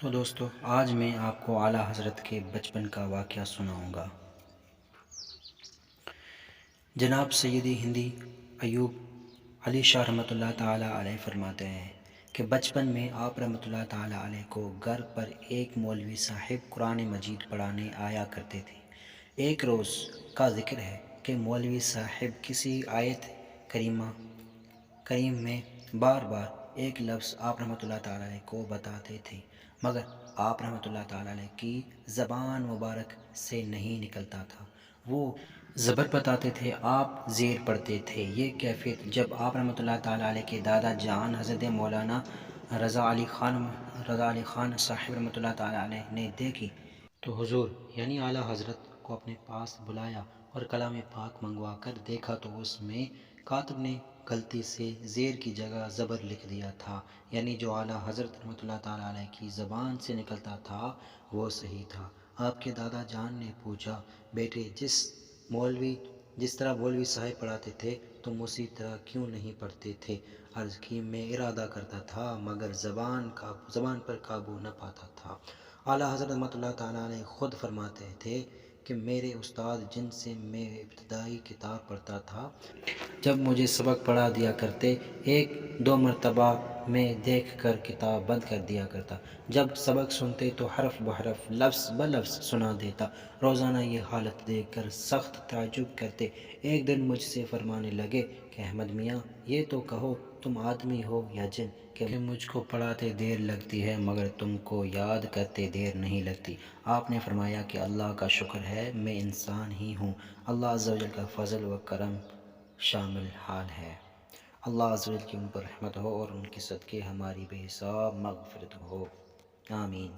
تو دوستو آج میں آپ کو اعلیٰ حضرت کے بچپن کا واقعہ سناؤں گا۔ جناب سیدی ہندی ایوب علی شاہ رحمۃ اللہ تعالیٰ علیہ فرماتے ہیں کہ بچپن میں آپ رحمۃ اللہ تعالیٰ علیہ کو گھر پر ایک مولوی صاحب قرآن مجید پڑھانے آیا کرتے تھے۔ ایک روز کا ذکر ہے کہ مولوی صاحب کسی آیت کریم میں بار بار ایک لفظ آپ رحمۃ اللہ تعالیٰ علیہ کو بتاتے تھے، مگر آپ رحمۃ اللہ تعالیٰ علیہ کی زبان مبارک سے نہیں نکلتا تھا۔ وہ زبر بتاتے تھے، آپ زیر پڑھتے تھے۔ یہ کیفیت جب آپ رحمۃ اللہ تعالیٰ علیہ کے دادا جان حضرت مولانا رضا علی خان صاحب رحمۃ اللہ تعالیٰ علیہ نے دیکھی تو حضور یعنی اعلیٰ حضرت کو اپنے پاس بلایا اور کلام پاک منگوا کر دیکھا تو اس میں کاتب نے غلطی سے زیر کی جگہ زبر لکھ دیا تھا، یعنی جو اعلیٰ حضرت رحمۃ اللہ تعالیٰ علیہ کی زبان سے نکلتا تھا وہ صحیح تھا۔ آپ کے دادا جان نے پوچھا، بیٹے جس طرح مولوی صاحب پڑھاتے تھے تم اسی طرح کیوں نہیں پڑھتے تھے؟ عرض کی، میں ارادہ کرتا تھا مگر زبان پر قابو نہ پاتا تھا۔ اعلیٰ حضرت رحمۃ اللہ تعالیٰ علیہ خود فرماتے تھے کہ میرے استاد جن سے میں ابتدائی کتاب پڑھتا تھا، جب مجھے سبق پڑھا دیا کرتے، ایک دو مرتبہ میں دیکھ کر کتاب بند کر دیا کرتا۔ جب سبق سنتے تو حرف بحرف لفظ بلفظ سنا دیتا۔ روزانہ یہ حالت دیکھ کر سخت تعجب کرتے۔ ایک دن مجھ سے فرمانے لگے کہ احمد میاں، یہ تو کہو تم آدمی ہو یا جن کہ مجھ کو پڑھاتے دیر لگتی ہے مگر تم کو یاد کرتے دیر نہیں لگتی۔ آپ نے فرمایا کہ اللہ کا شکر ہے میں انسان ہی ہوں، اللہ عز و جل کا فضل و کرم شامل حال ہے۔ اللہ عز و جل کی ان پر رحمت ہو اور ان کے صدقے ہماری بے حساب مغفرت ہو، آمین۔